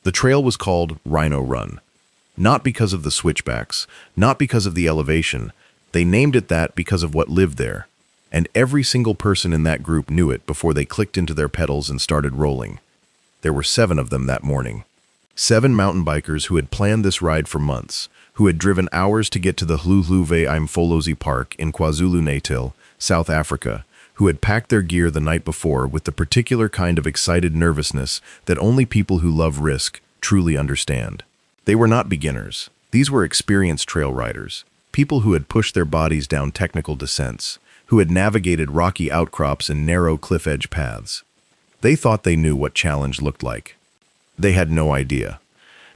The trail was called Rhino Run. Not because of the switchbacks, not because of the elevation. They named it that because of what lived there. And every single person in that group knew it before they clicked into their pedals and started rolling. There were 7 of them that morning. 7 mountain bikers who had planned this ride for months, who had driven hours to get to the Hluhluwe Imfolozi Park in KwaZulu-Natal, South Africa, who had packed their gear the night before with the particular kind of excited nervousness that only people who love risk truly understand. They were not beginners. These were experienced trail riders, people who had pushed their bodies down technical descents, who had navigated rocky outcrops and narrow cliff-edge paths. They thought they knew what challenge looked like. They had no idea.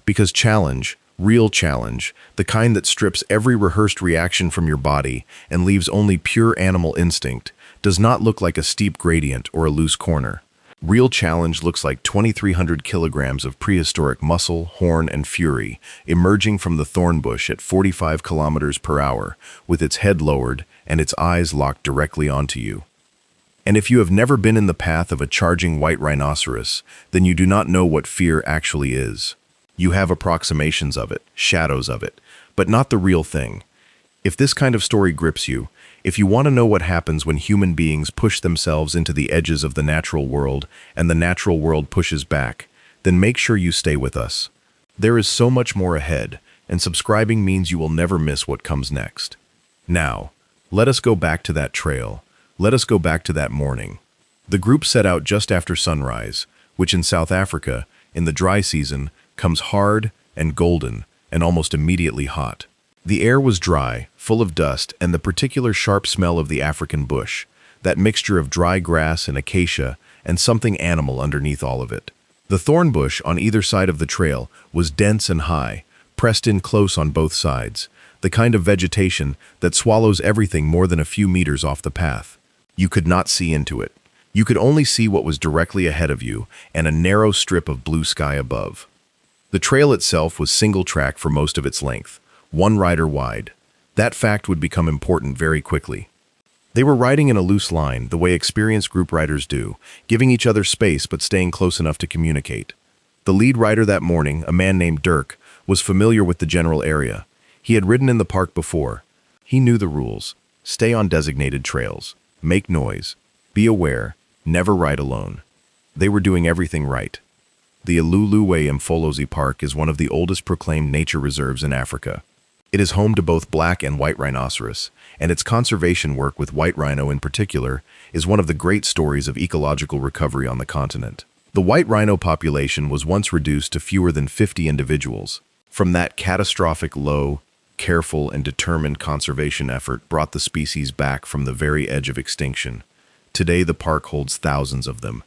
Because challenge, real challenge, the kind that strips every rehearsed reaction from your body and leaves only pure animal instinct, does not look like a steep gradient or a loose corner. Real challenge looks like 2,300 kilograms of prehistoric muscle, horn, and fury emerging from the thorn bush at 45 kilometers per hour, with its head lowered and its eyes locked directly onto you. And if you have never been in the path of a charging white rhinoceros, then you do not know what fear actually is. You have approximations of it, shadows of it, but not the real thing. If this kind of story grips you, if you want to know what happens when human beings push themselves into the edges of the natural world and the natural world pushes back, then make sure you stay with us. There is so much more ahead, and subscribing means you will never miss what comes next. Now, let us go back to that trail. Let us go back to that morning. The group set out just after sunrise, which in South Africa, in the dry season, comes hard and golden and almost immediately hot. The air was dry, full of dust, and the particular sharp smell of the African bush, that mixture of dry grass and acacia and something animal underneath all of it. The thorn bush on either side of the trail was dense and high, pressed in close on both sides, the kind of vegetation that swallows everything more than a few meters off the path. You could not see into it. You could only see what was directly ahead of you and a narrow strip of blue sky above. The trail itself was single track for most of its length, 1 rider wide. That fact would become important very quickly. They were riding in a loose line, the way experienced group riders do, giving each other space but staying close enough to communicate. The lead rider that morning, a man named Dirk, was familiar with the general area. He had ridden in the park before. He knew the rules. Stay on designated trails. Make noise. Be aware. Never ride alone. They were doing everything right. The Hluhluwe Imfolozi Park is one of the oldest proclaimed nature reserves in Africa. It is home to both black and white rhinoceros, and its conservation work with white rhino in particular is one of the great stories of ecological recovery on the continent. The white rhino population was once reduced to fewer than 50 individuals. From that catastrophic low, careful, and determined conservation effort brought the species back from the very edge of extinction. Today the park holds thousands of them,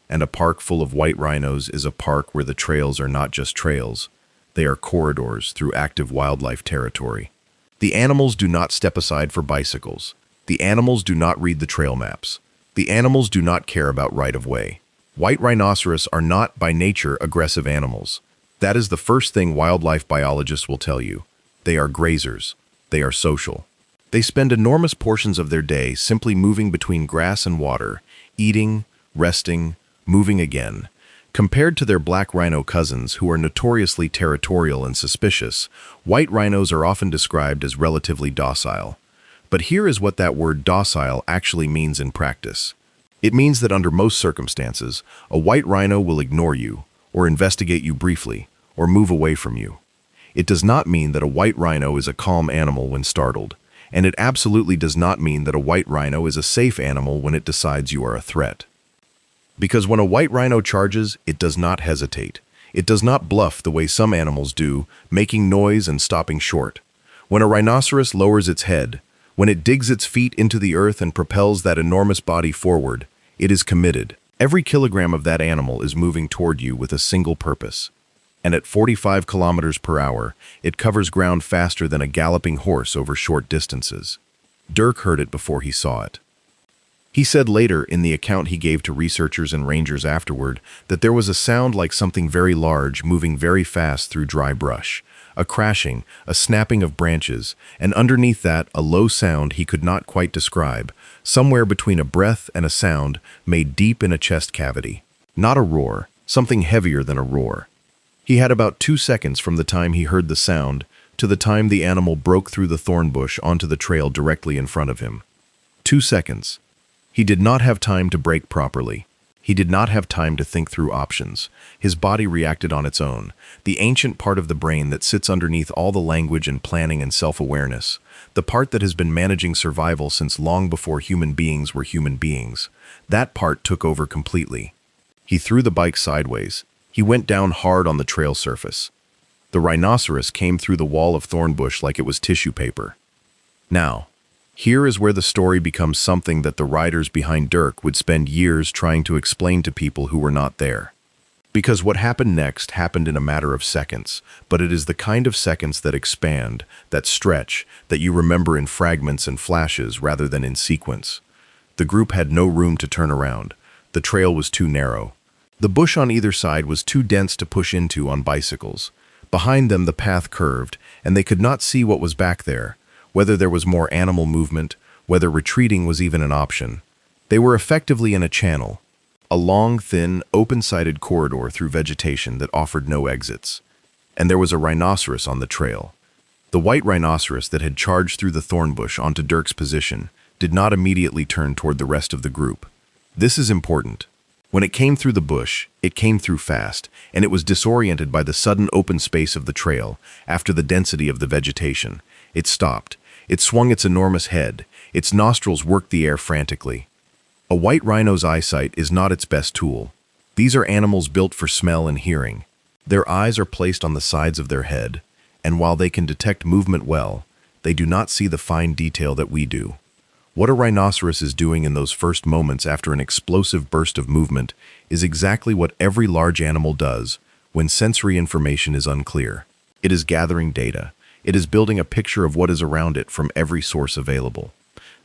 and a park full of white rhinos is a park where the trails are not just trails. They are corridors through active wildlife territory. The animals do not step aside for bicycles. The animals do not read the trail maps. The animals do not care about right-of-way. White rhinoceros are not, by nature, aggressive animals. That is the first thing wildlife biologists will tell you. They are grazers. They are social. They spend enormous portions of their day simply moving between grass and water, eating, resting, moving again. Compared to their black rhino cousins, who are notoriously territorial and suspicious, white rhinos are often described as relatively docile. But here is what that word docile actually means in practice. It means that under most circumstances, a white rhino will ignore you, or investigate you briefly, or move away from you. It does not mean that a white rhino is a calm animal when startled, and it absolutely does not mean that a white rhino is a safe animal when it decides you are a threat. Because when a white rhino charges, it does not hesitate. It does not bluff the way some animals do, making noise and stopping short. When a rhinoceros lowers its head, when it digs its feet into the earth and propels that enormous body forward, it is committed. Every kilogram of that animal is moving toward you with a single purpose. And at 45 kilometers per hour, it covers ground faster than a galloping horse over short distances. Dirk heard it before he saw it. He said later, in the account he gave to researchers and rangers afterward, that there was a sound like something very large moving very fast through dry brush, a crashing, a snapping of branches, and underneath that a low sound he could not quite describe, somewhere between a breath and a sound made deep in a chest cavity. Not a roar, something heavier than a roar. He had about 2 seconds from the time he heard the sound to the time the animal broke through the thorn bush onto the trail directly in front of him. 2 seconds. He did not have time to brake properly. He did not have time to think through options. His body reacted on its own, the ancient part of the brain that sits underneath all the language and planning and self-awareness, the part that has been managing survival since long before human beings were human beings. That part took over completely. He threw the bike sideways. He went down hard on the trail surface. The rhinoceros came through the wall of thorn bush like it was tissue paper. Now, here is where the story becomes something that the riders behind Dirk would spend years trying to explain to people who were not there. Because what happened next happened in a matter of seconds, but it is the kind of seconds that expand, that stretch, that you remember in fragments and flashes rather than in sequence. The group had no room to turn around. The trail was too narrow. The bush on either side was too dense to push into on bicycles. Behind them the path curved, and they could not see what was back there, whether there was more animal movement, whether retreating was even an option. They were effectively in a channel, a long, thin, open-sided corridor through vegetation that offered no exits. And there was a rhinoceros on the trail. The white rhinoceros that had charged through the thorn bush onto Dirk's position did not immediately turn toward the rest of the group. This is important. When it came through the bush, it came through fast, and it was disoriented by the sudden open space of the trail after the density of the vegetation. It stopped. It swung its enormous head. Its nostrils worked the air frantically. A white rhino's eyesight is not its best tool. These are animals built for smell and hearing. Their eyes are placed on the sides of their head, and while they can detect movement well, they do not see the fine detail that we do. What a rhinoceros is doing in those first moments after an explosive burst of movement is exactly what every large animal does when sensory information is unclear. It is gathering data. It is building a picture of what is around it from every source available.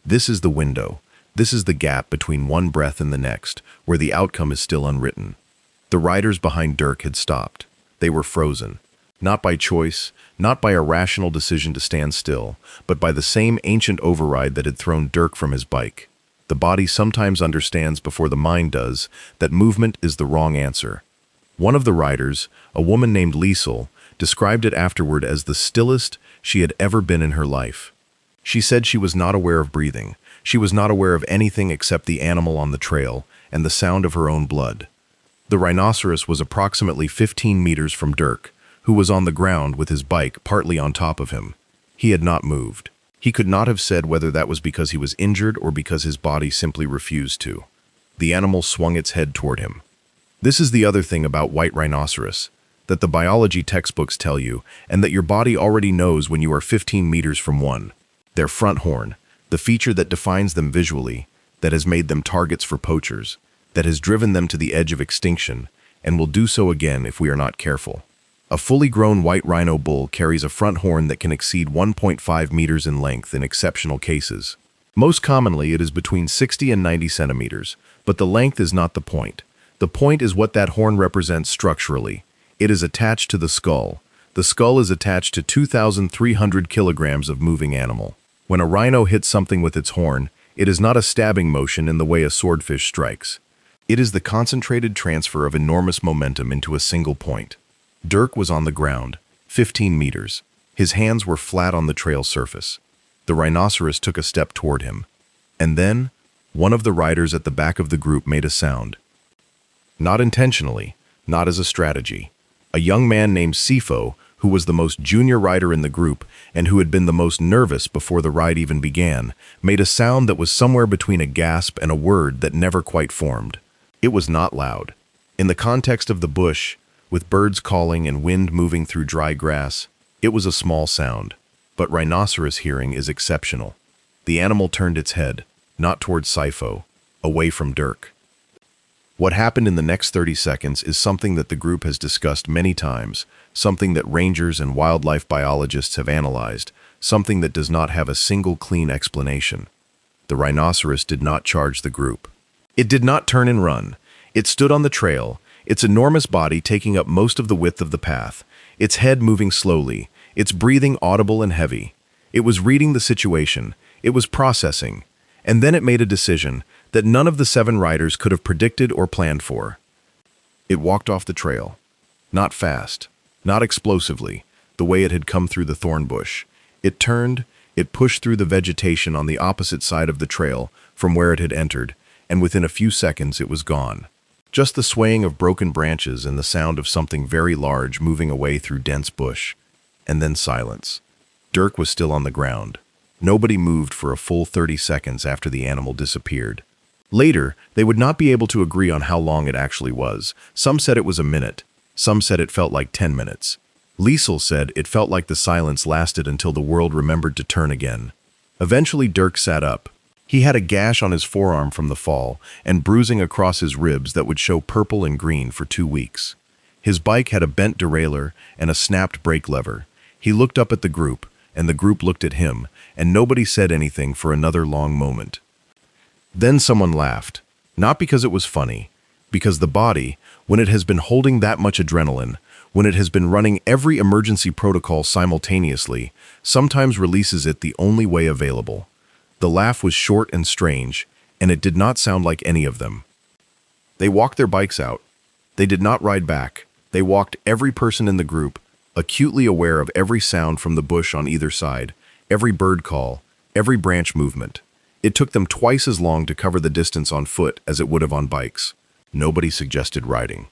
This is the window. This is the gap between one breath and the next, where the outcome is still unwritten. The riders behind Dirk had stopped. They were frozen. Not by choice, not by a rational decision to stand still, but by the same ancient override that had thrown Dirk from his bike. The body sometimes understands before the mind does that movement is the wrong answer. One of the riders, a woman named Liesel, described it afterward as the stillest she had ever been in her life. She said she was not aware of breathing. She was not aware of anything except the animal on the trail and the sound of her own blood. The rhinoceros was approximately 15 meters from Dirk, who was on the ground with his bike partly on top of him. He had not moved. He could not have said whether that was because he was injured or because his body simply refused to. The animal swung its head toward him. This is the other thing about white rhinoceros that the biology textbooks tell you, and that your body already knows when you are 15 meters from one. Their front horn, the feature that defines them visually, that has made them targets for poachers, that has driven them to the edge of extinction, and will do so again if we are not careful. A fully grown white rhino bull carries a front horn that can exceed 1.5 meters in length in exceptional cases. Most commonly, it is between 60 and 90 centimeters, but the length is not the point. The point is what that horn represents structurally. It is attached to the skull. The skull is attached to 2,300 kilograms of moving animal. When a rhino hits something with its horn, it is not a stabbing motion in the way a swordfish strikes. It is the concentrated transfer of enormous momentum into a single point. Dirk was on the ground, 15 meters. His hands were flat on the trail surface. The rhinoceros took a step toward him. And then, one of the riders at the back of the group made a sound. Not intentionally, not as a strategy. A young man named Sifo, who was the most junior rider in the group and who had been the most nervous before the ride even began, made a sound that was somewhere between a gasp and a word that never quite formed. It was not loud. In the context of the bush, with birds calling and wind moving through dry grass, it was a small sound. But rhinoceros hearing is exceptional. The animal turned its head, not towards Sifo, away from Dirk. What happened in the next 30 seconds is something that the group has discussed many times, something that rangers and wildlife biologists have analyzed, something that does not have a single clean explanation. The rhinoceros did not charge the group. It did not turn and run. It stood on the trail, its enormous body taking up most of the width of the path, its head moving slowly, its breathing audible and heavy. It was reading the situation. It was processing. And then it made a decision that none of the 7 riders could have predicted or planned for. It walked off the trail. Not fast, not explosively, the way it had come through the thorn bush. It turned, it pushed through the vegetation on the opposite side of the trail from where it had entered, and within a few seconds it was gone. Just the swaying of broken branches and the sound of something very large moving away through dense bush. And then silence. Dirk was still on the ground. Nobody moved for a full 30 seconds after the animal disappeared. Later, they would not be able to agree on how long it actually was. Some said it was a minute. Some said it felt like 10 minutes. Liesel said it felt like the silence lasted until the world remembered to turn again. Eventually Dirk sat up. He had a gash on his forearm from the fall and bruising across his ribs that would show purple and green for 2 weeks. His bike had a bent derailleur and a snapped brake lever. He looked up at the group, and the group looked at him, and nobody said anything for another long moment. Then someone laughed, not because it was funny, because the body, when it has been holding that much adrenaline, when it has been running every emergency protocol simultaneously, sometimes releases it the only way available. The laugh was short and strange, and it did not sound like any of them. They walked their bikes out. They did not ride back. They walked, every person in the group, acutely aware of every sound from the bush on either side, every bird call, every branch movement. It took them twice as long to cover the distance on foot as it would have on bikes. Nobody suggested riding.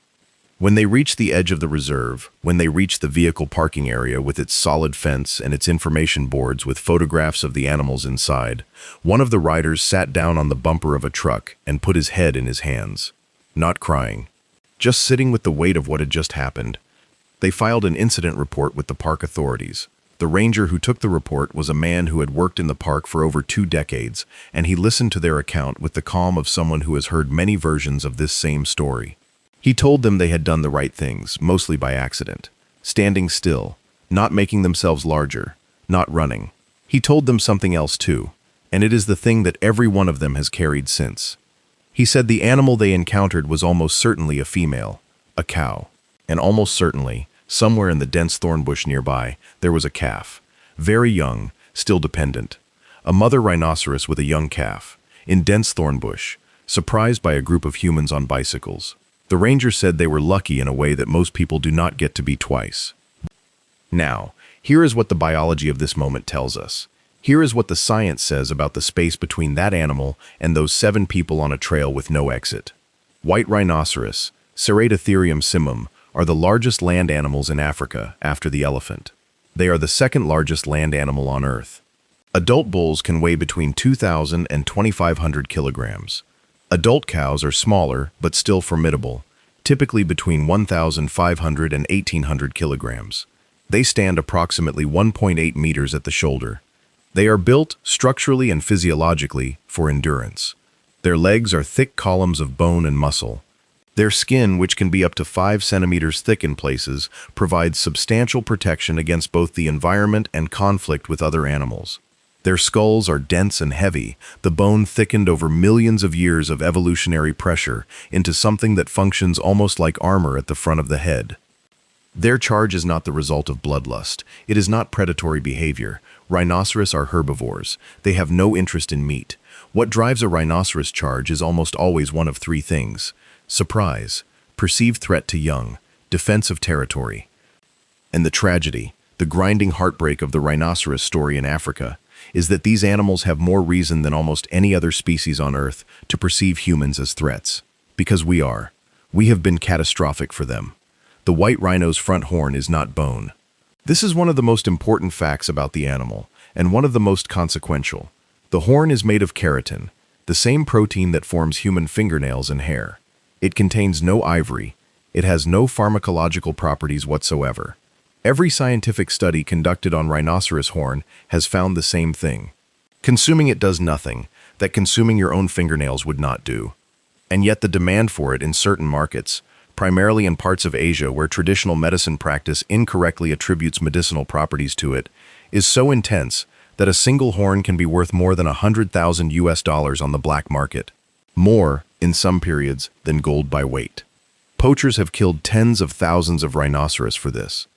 When they reached the edge of the reserve, when they reached the vehicle parking area with its solid fence and its information boards with photographs of the animals inside, one of the riders sat down on the bumper of a truck and put his head in his hands. Not crying, just sitting with the weight of what had just happened. They filed an incident report with the park authorities. The ranger who took the report was a man who had worked in the park for over 2 decades, and he listened to their account with the calm of someone who has heard many versions of this same story. He told them they had done the right things, mostly by accident. Standing still, not making themselves larger, not running. He told them something else too, and it is the thing that every one of them has carried since. He said the animal they encountered was almost certainly a female, a cow, and almost certainly, somewhere in the dense thorn bush nearby, there was a calf. Very young, still dependent. A mother rhinoceros with a young calf, in dense thorn bush, surprised by a group of humans on bicycles. The ranger said they were lucky in a way that most people do not get to be twice. Now, here is what the biology of this moment tells us. Here is what the science says about the space between that animal and those 7 people on a trail with no exit. White rhinoceros, Ceratotherium simum, are the largest land animals in Africa after the elephant. They are the second largest land animal on Earth. Adult bulls can weigh between 2,000 and 2,500 kilograms. Adult cows are smaller, but still formidable, typically between 1,500 and 1,800 kilograms. They stand approximately 1.8 meters at the shoulder. They are built, structurally and physiologically, for endurance. Their legs are thick columns of bone and muscle. Their skin, which can be up to 5 centimeters thick in places, provides substantial protection against both the environment and conflict with other animals. Their skulls are dense and heavy, the bone thickened over millions of years of evolutionary pressure into something that functions almost like armor at the front of the head. Their charge is not the result of bloodlust. It is not predatory behavior. Rhinoceros are herbivores. They have no interest in meat. What drives a rhinoceros charge is almost always one of 3 things: surprise, perceived threat to young, defense of territory. And the tragedy, the grinding heartbreak of the rhinoceros story in Africa, is that these animals have more reason than almost any other species on Earth to perceive humans as threats. Because we are. We have been catastrophic for them. The white rhino's front horn is not bone. This is one of the most important facts about the animal, and one of the most consequential. The horn is made of keratin, the same protein that forms human fingernails and hair. It contains no ivory. It has no pharmacological properties whatsoever. Every scientific study conducted on rhinoceros horn has found the same thing. Consuming it does nothing that consuming your own fingernails would not do. And yet the demand for it in certain markets, primarily in parts of Asia where traditional medicine practice incorrectly attributes medicinal properties to it, is so intense that a single horn can be worth more than $100,000 on the black market. More, in some periods, than gold by weight. Poachers have killed tens of thousands of rhinoceros for this.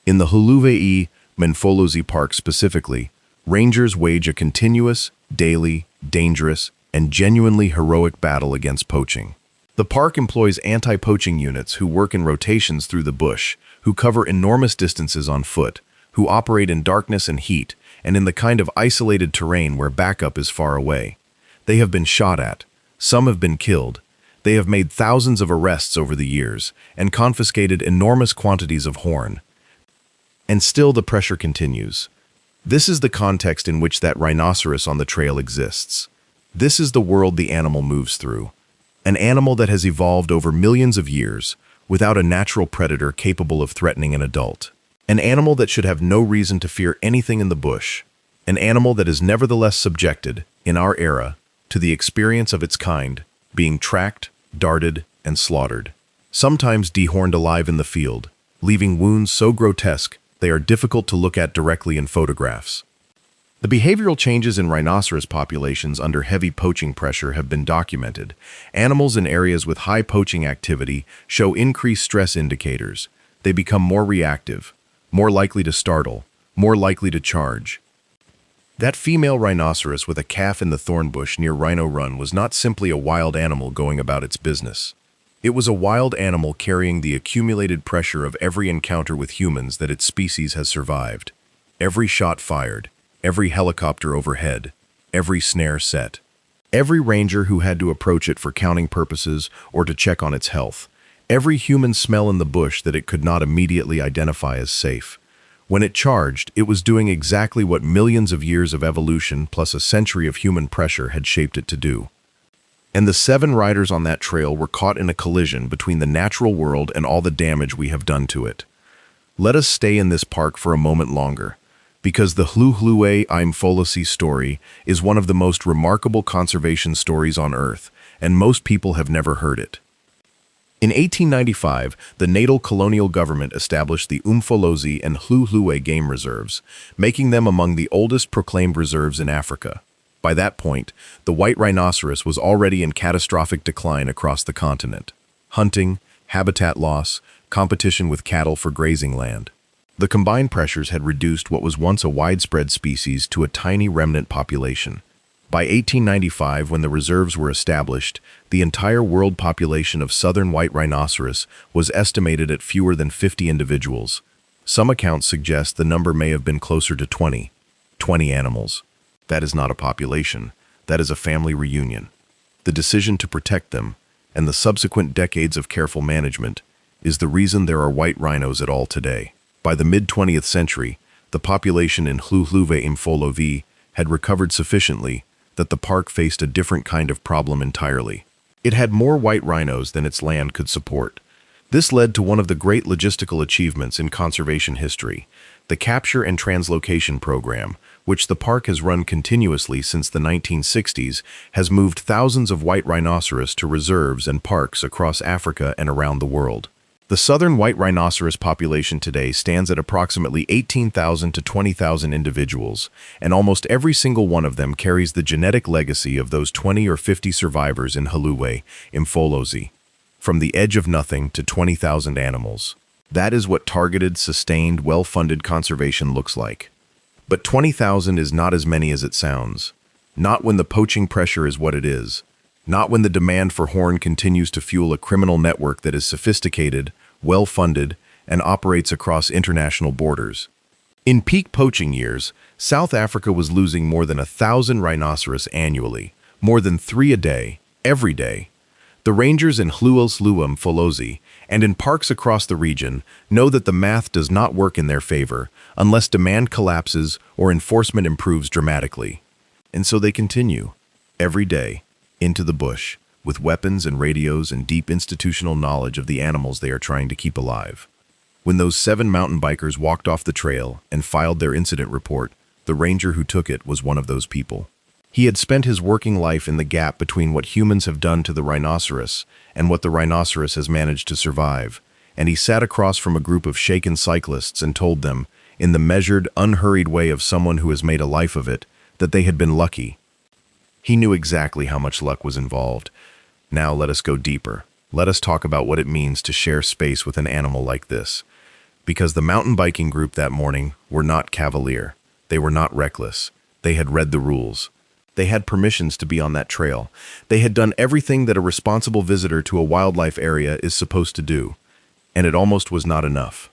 In the Huluvei Menfolozi Park specifically, rangers wage a continuous, daily, dangerous, and genuinely heroic battle against poaching. The park employs anti-poaching units who work in rotations through the bush, who cover enormous distances on foot, who operate in darkness and heat, and in the kind of isolated terrain where backup is far away. They have been shot at. Some have been killed. They have made thousands of arrests over the years and confiscated enormous quantities of horn. And still the pressure continues. This is the context in which that rhinoceros on the trail exists. This is the world the animal moves through. An animal that has evolved over millions of years without a natural predator capable of threatening an adult. An animal that should have no reason to fear anything in the bush. An animal that is nevertheless subjected, in our era, to the experience of its kind, being tracked, darted, and slaughtered. Sometimes dehorned alive in the field, leaving wounds so grotesque they are difficult to look at directly in photographs. The behavioral changes in rhinoceros populations under heavy poaching pressure have been documented. Animals in areas with high poaching activity show increased stress indicators. They become more reactive, more likely to startle, more likely to charge. That female rhinoceros with a calf in the thorn bush near Rhino Run was not simply a wild animal going about its business. It was a wild animal carrying the accumulated pressure of every encounter with humans that its species has survived. Every shot fired, every helicopter overhead, every snare set. Every ranger who had to approach it for counting purposes or to check on its health. Every human smell in the bush that it could not immediately identify as safe. When it charged, it was doing exactly what millions of years of evolution plus a century of human pressure had shaped it to do. And the 7 riders on that trail were caught in a collision between the natural world and all the damage we have done to it. Let us stay in this park for a moment longer, because the Hluhluwe Imfolosi story is one of the most remarkable conservation stories on Earth, and most people have never heard it. In 1895, the Natal colonial government established the Umfolozi and Hluhluwe game reserves, making them among the oldest proclaimed reserves in Africa. By that point, the white rhinoceros was already in catastrophic decline across the continent. Hunting, habitat loss, competition with cattle for grazing land. The combined pressures had reduced what was once a widespread species to a tiny remnant population. By 1895, when the reserves were established, the entire world population of southern white rhinoceros was estimated at fewer than 50 individuals. Some accounts suggest the number may have been closer to 20 animals. That is not a population. That is a family reunion. The decision to protect them, and the subsequent decades of careful management, is the reason there are white rhinos at all today. By the mid-20th century, the population in Hluhluwe Imfolovi had recovered sufficiently that the park faced a different kind of problem entirely. It had more white rhinos than its land could support. This led to one of the great logistical achievements in conservation history, the Capture and Translocation Program, which the park has run continuously since the 1960s, has moved thousands of white rhinoceros to reserves and parks across Africa and around the world. The southern white rhinoceros population today stands at approximately 18,000 to 20,000 individuals, and almost every single one of them carries the genetic legacy of those 20 or 50 survivors in Hluhluwe Imfolozi. From the edge of nothing to 20,000 animals. That is what targeted, sustained, well-funded conservation looks like. But 20,000 is not as many as it sounds. Not when the poaching pressure is what it is. Not when the demand for horn continues to fuel a criminal network that is sophisticated, well-funded, and operates across international borders. In peak poaching years, South Africa was losing more than 1,000 rhinoceros annually, more than 3 a day, every day. The rangers in Hluhluwe Imfolozi and in parks across the region know that the math does not work in their favor unless demand collapses or enforcement improves dramatically. And so they continue, every day, into the bush, with weapons and radios and deep institutional knowledge of the animals they are trying to keep alive. When those 7 mountain bikers walked off the trail and filed their incident report, the ranger who took it was one of those people. He had spent his working life in the gap between what humans have done to the rhinoceros and what the rhinoceros has managed to survive, and he sat across from a group of shaken cyclists and told them, in the measured, unhurried way of someone who has made a life of it, that they had been lucky. He knew exactly how much luck was involved. Now let us go deeper. Let us talk about what it means to share space with an animal like this. Because the mountain biking group that morning were not cavalier. They were not reckless. They had read the rules. They had permissions to be on that trail. They had done everything that a responsible visitor to a wildlife area is supposed to do. And it almost was not enough.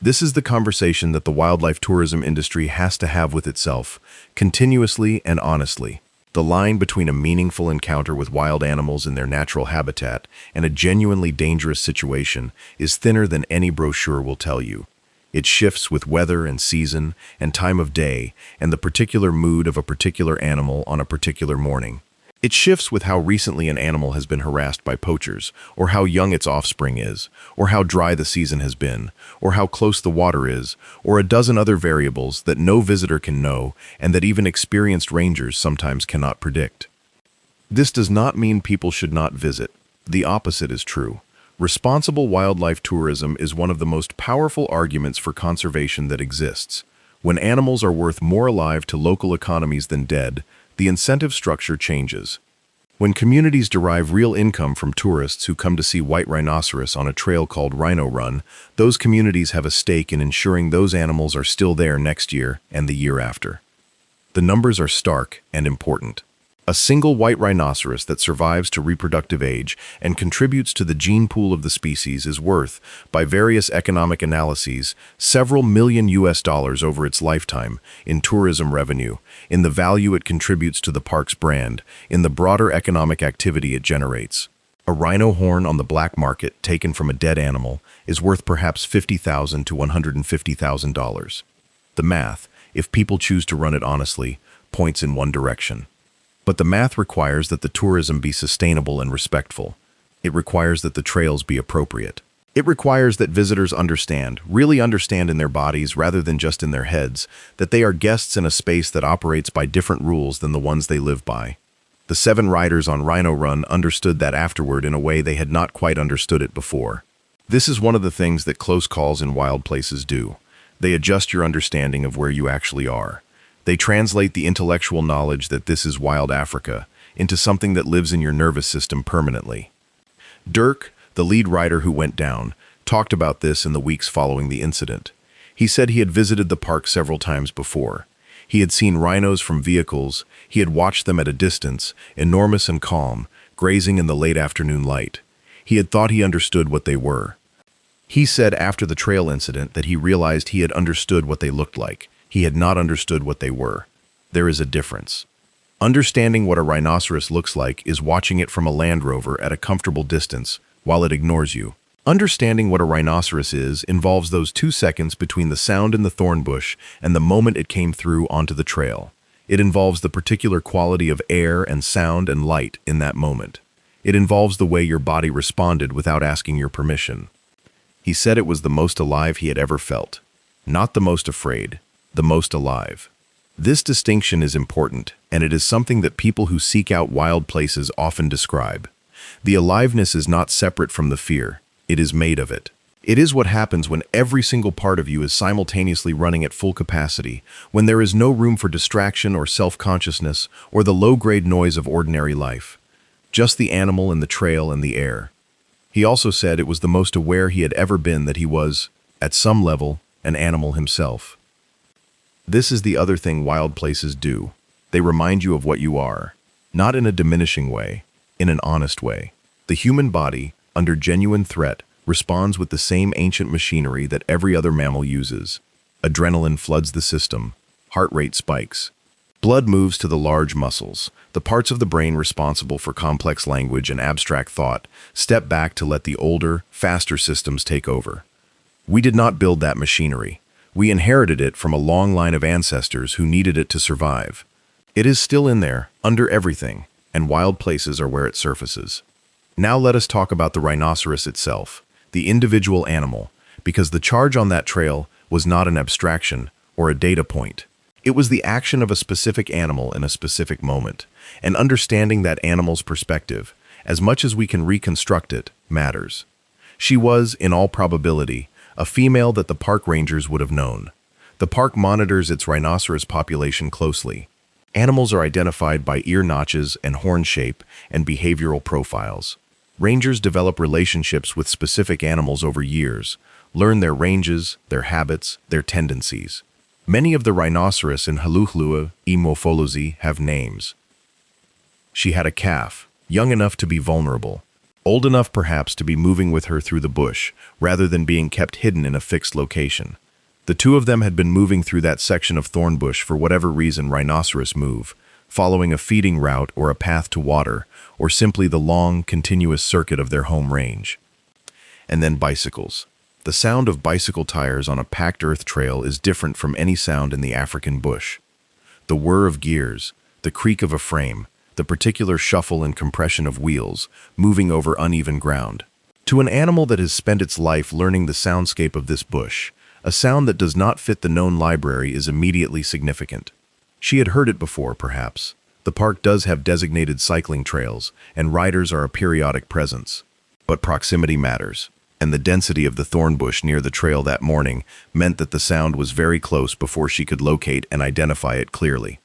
This is the conversation that the wildlife tourism industry has to have with itself, continuously and honestly. The line between a meaningful encounter with wild animals in their natural habitat and a genuinely dangerous situation is thinner than any brochure will tell you. It shifts with weather and season and time of day and the particular mood of a particular animal on a particular morning. It shifts with how recently an animal has been harassed by poachers, or how young its offspring is, or how dry the season has been, or how close the water is, or a dozen other variables that no visitor can know and that even experienced rangers sometimes cannot predict. This does not mean people should not visit. The opposite is true. Responsible wildlife tourism is one of the most powerful arguments for conservation that exists. When animals are worth more alive to local economies than dead, the incentive structure changes. When communities derive real income from tourists who come to see white rhinoceros on a trail called Rhino Run, those communities have a stake in ensuring those animals are still there next year and the year after. The numbers are stark and important. A single white rhinoceros that survives to reproductive age and contributes to the gene pool of the species is worth, by various economic analyses, several million US dollars over its lifetime in tourism revenue, in the value it contributes to the park's brand, in the broader economic activity it generates. A rhino horn on the black market taken from a dead animal is worth perhaps $50,000 to $150,000. The math, if people choose to run it honestly, points in one direction. But the math requires that the tourism be sustainable and respectful. It requires that the trails be appropriate. It requires that visitors understand, really understand in their bodies rather than just in their heads, that they are guests in a space that operates by different rules than the ones they live by. The 7 riders on Rhino Run understood that afterward in a way they had not quite understood it before. This is one of the things that close calls in wild places do. They adjust your understanding of where you actually are. They translate the intellectual knowledge that this is wild Africa into something that lives in your nervous system permanently. Dirk, the lead rider who went down, talked about this in the weeks following the incident. He said he had visited the park several times before. He had seen rhinos from vehicles, he had watched them at a distance, enormous and calm, grazing in the late afternoon light. He had thought he understood what they were. He said after the trail incident that he realized he had understood what they looked like. He had not understood what they were. There is a difference. Understanding what a rhinoceros looks like is watching it from a Land Rover at a comfortable distance while it ignores you. Understanding what a rhinoceros is involves those 2 seconds between the sound in the thorn bush and the moment it came through onto the trail. It involves the particular quality of air and sound and light in that moment. It involves the way your body responded without asking your permission. He said it was the most alive he had ever felt. Not the most afraid. The most alive. This distinction is important, and it is something that people who seek out wild places often describe. The aliveness is not separate from the fear. It is made of it. It is what happens when every single part of you is simultaneously running at full capacity, when there is no room for distraction or self-consciousness or the low-grade noise of ordinary life. Just the animal and the trail and the air. He also said it was the most aware he had ever been that he was, at some level, an animal himself. This is the other thing wild places do. They remind you of what you are, not in a diminishing way, in an honest way. The human body, under genuine threat, responds with the same ancient machinery that every other mammal uses. Adrenaline floods the system. Heart rate spikes. Blood moves to the large muscles. The parts of the brain responsible for complex language and abstract thought step back to let the older, faster systems take over. We did not build that machinery. We inherited it from a long line of ancestors who needed it to survive. It is still in there, under everything, and wild places are where it surfaces. Now let us talk about the rhinoceros itself, the individual animal, because the charge on that trail was not an abstraction or a data point. It was the action of a specific animal in a specific moment, and understanding that animal's perspective, as much as we can reconstruct it, matters. She was, in all probability, a female that the park rangers would have known. The park monitors its rhinoceros population closely. Animals are identified by ear notches and horn shape and behavioral profiles. Rangers develop relationships with specific animals over years, learn their ranges, their habits, their tendencies. Many of the rhinoceros in Halluhlua morphology have names. She had a calf, young enough to be vulnerable, old enough perhaps to be moving with her through the bush, rather than being kept hidden in a fixed location. The two of them had been moving through that section of thorn bush for whatever reason rhinoceros move, following a feeding route or a path to water, or simply the long, continuous circuit of their home range. And then bicycles. The sound of bicycle tires on a packed earth trail is different from any sound in the African bush. The whir of gears, the creak of a frame, the particular shuffle and compression of wheels, moving over uneven ground. To an animal that has spent its life learning the soundscape of this bush, a sound that does not fit the known library is immediately significant. She had heard it before, perhaps. The park does have designated cycling trails, and riders are a periodic presence. But proximity matters, and the density of the thorn bush near the trail that morning meant that the sound was very close before she could locate and identify it clearly.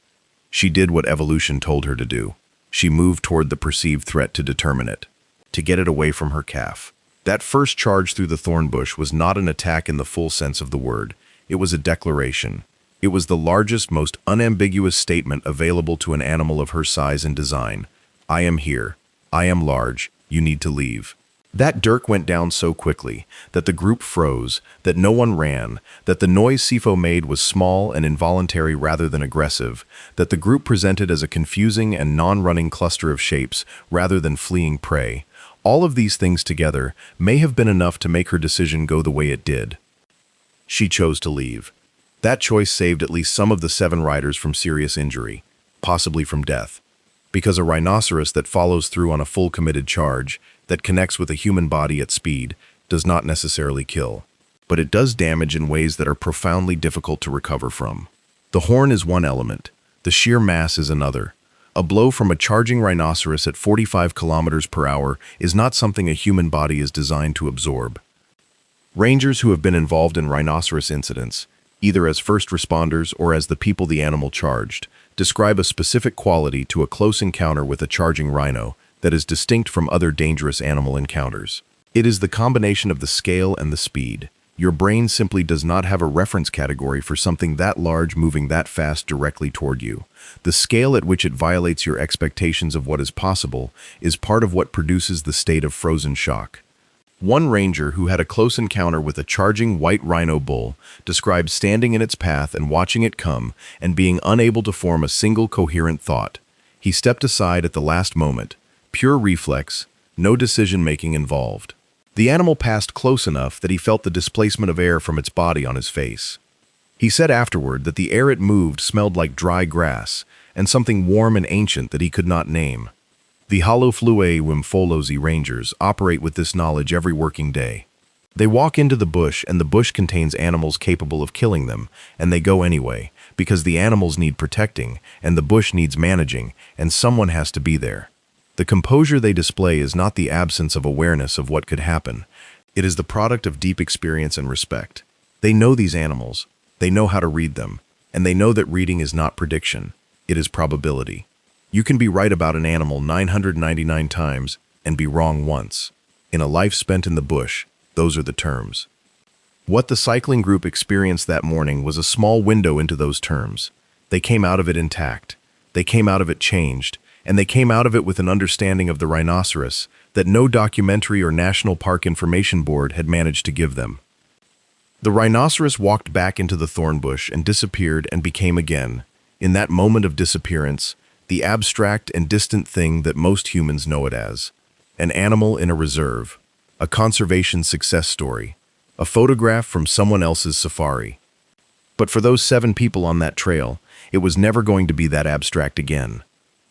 She did what evolution told her to do. She moved toward the perceived threat to determine it, to get it away from her calf. That first charge through the thorn bush was not an attack in the full sense of the word. It was a declaration. It was the largest, most unambiguous statement available to an animal of her size and design. I am here. I am large. You need to leave. That dirk went down so quickly that the group froze, that no one ran, that the noise Sifo made was small and involuntary rather than aggressive, that the group presented as a confusing and non-running cluster of shapes rather than fleeing prey. All of these things together may have been enough to make her decision go the way it did. She chose to leave. That choice saved at least some of the 7 riders from serious injury, possibly from death. Because a rhinoceros that follows through on a full committed charge, that connects with a human body at speed, does not necessarily kill. But it does damage in ways that are profoundly difficult to recover from. The horn is one element. The sheer mass is another. A blow from a charging rhinoceros at 45 kilometers per hour is not something a human body is designed to absorb. Rangers who have been involved in rhinoceros incidents, either as first responders or as the people the animal charged, describe a specific quality to a close encounter with a charging rhino that is distinct from other dangerous animal encounters. It is the combination of the scale and the speed. Your brain simply does not have a reference category for something that large moving that fast directly toward you. The scale at which it violates your expectations of what is possible is part of what produces the state of frozen shock. One ranger who had a close encounter with a charging white rhino bull described standing in its path and watching it come and being unable to form a single coherent thought. He stepped aside at the last moment, pure reflex, no decision-making involved. The animal passed close enough that he felt the displacement of air from its body on his face. He said afterward that the air it moved smelled like dry grass and something warm and ancient that he could not name. The Haloflue Wimfolozi Rangers operate with this knowledge every working day. They walk into the bush and the bush contains animals capable of killing them, and they go anyway, because the animals need protecting, and the bush needs managing, and someone has to be there. The composure they display is not the absence of awareness of what could happen. It is the product of deep experience and respect. They know these animals, they know how to read them, and they know that reading is not prediction, it is probability. You can be right about an animal 999 times and be wrong once. In a life spent in the bush, those are the terms. What the cycling group experienced that morning was a small window into those terms. They came out of it intact. They came out of it changed, and they came out of it with an understanding of the rhinoceros that no documentary or National Park Information Board had managed to give them. The rhinoceros walked back into the thorn bush and disappeared and became again, in that moment of disappearance, the abstract and distant thing that most humans know it as. An animal in a reserve, a conservation success story, a photograph from someone else's safari. But for those 7 people on that trail, it was never going to be that abstract again.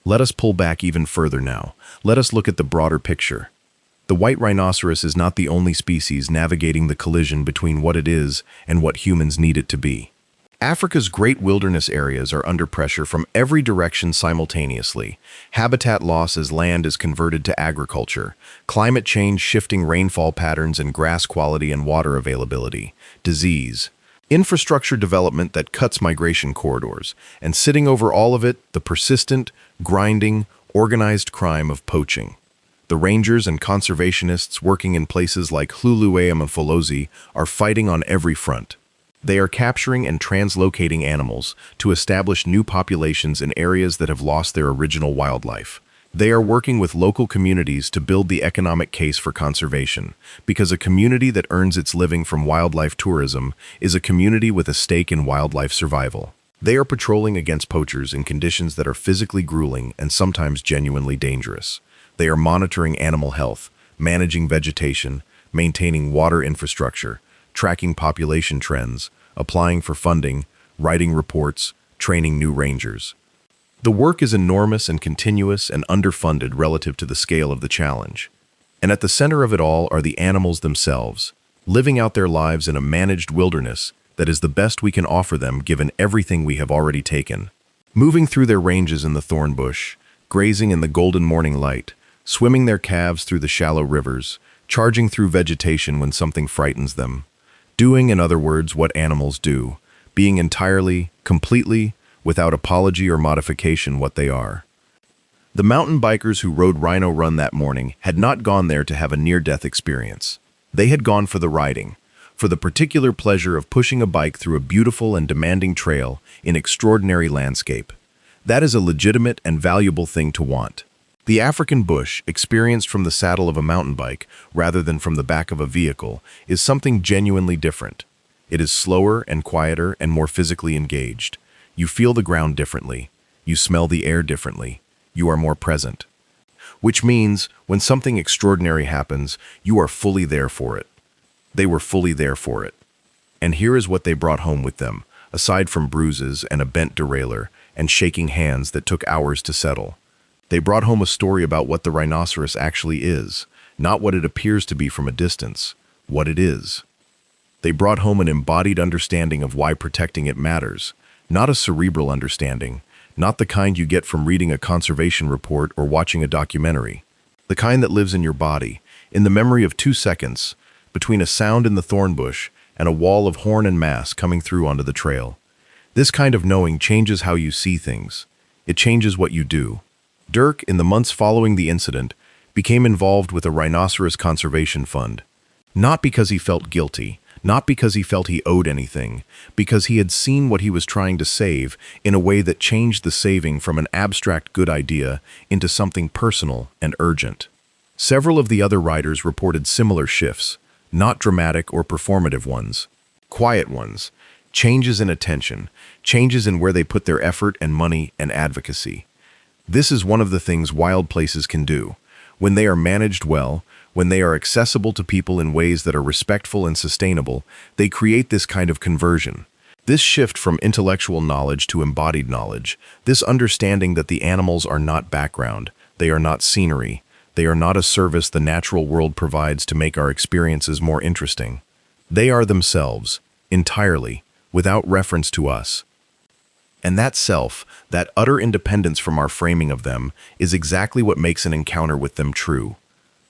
Let us pull back even further now. Let us look at the broader picture. The white rhinoceros is not the only species navigating the collision between what it is and what humans need it to be. Africa's great wilderness areas are under pressure from every direction simultaneously. Habitat loss as land is converted to agriculture, climate change shifting rainfall patterns and grass quality and water availability, disease, infrastructure development that cuts migration corridors, and sitting over all of it, the persistent, grinding, organized crime of poaching. The rangers and conservationists working in places like Hluhluwe are fighting on every front. They are capturing and translocating animals to establish new populations in areas that have lost their original wildlife. They are working with local communities to build the economic case for conservation, because a community that earns its living from wildlife tourism is a community with a stake in wildlife survival. They are patrolling against poachers in conditions that are physically grueling and sometimes genuinely dangerous. They are monitoring animal health, managing vegetation, maintaining water infrastructure, tracking population trends, applying for funding, writing reports, training new rangers. The work is enormous and continuous and underfunded relative to the scale of the challenge. And at the center of it all are the animals themselves, living out their lives in a managed wilderness that is the best we can offer them given everything we have already taken. Moving through their ranges in the thorn bush, grazing in the golden morning light, swimming their calves through the shallow rivers, charging through vegetation when something frightens them. Doing, in other words, what animals do, being entirely, completely, without apology or modification what they are. The mountain bikers who rode Rhino Run that morning had not gone there to have a near-death experience. They had gone for the riding, for the particular pleasure of pushing a bike through a beautiful and demanding trail in extraordinary landscape. That is a legitimate and valuable thing to want. The African bush, experienced from the saddle of a mountain bike rather than from the back of a vehicle, is something genuinely different. It is slower and quieter and more physically engaged. You feel the ground differently. You smell the air differently. You are more present. Which means, when something extraordinary happens, you are fully there for it. They were fully there for it. And here is what they brought home with them, aside from bruises and a bent derailleur and shaking hands that took hours to settle. They brought home a story about what the rhinoceros actually is, not what it appears to be from a distance, what it is. They brought home an embodied understanding of why protecting it matters, not a cerebral understanding, not the kind you get from reading a conservation report or watching a documentary, the kind that lives in your body, in the memory of 2 seconds, between a sound in the thorn bush and a wall of horn and mass coming through onto the trail. This kind of knowing changes how you see things. It changes what you do. Dirk, in the months following the incident, became involved with a rhinoceros conservation fund. Not because he felt guilty, not because he felt he owed anything, because he had seen what he was trying to save in a way that changed the saving from an abstract good idea into something personal and urgent. Several of the other riders reported similar shifts, not dramatic or performative ones, quiet ones, changes in attention, changes in where they put their effort and money and advocacy. This is one of the things wild places can do. When they are managed well, when they are accessible to people in ways that are respectful and sustainable, they create this kind of conversion. This shift from intellectual knowledge to embodied knowledge, this understanding that the animals are not background, they are not scenery, they are not a service the natural world provides to make our experiences more interesting. They are themselves, entirely, without reference to us. And that self, that utter independence from our framing of them, is exactly what makes an encounter with them true.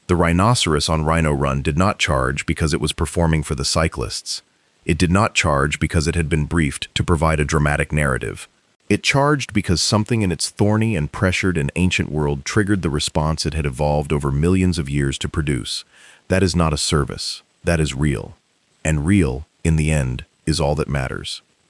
The rhinoceros on Rhino Run did not charge because it was performing for the cyclists. It did not charge because it had been briefed to provide a dramatic narrative. It charged because something in its thorny and pressured and ancient world triggered the response it had evolved over millions of years to produce. That is not a service. That is real. And real, in the end, is all that matters.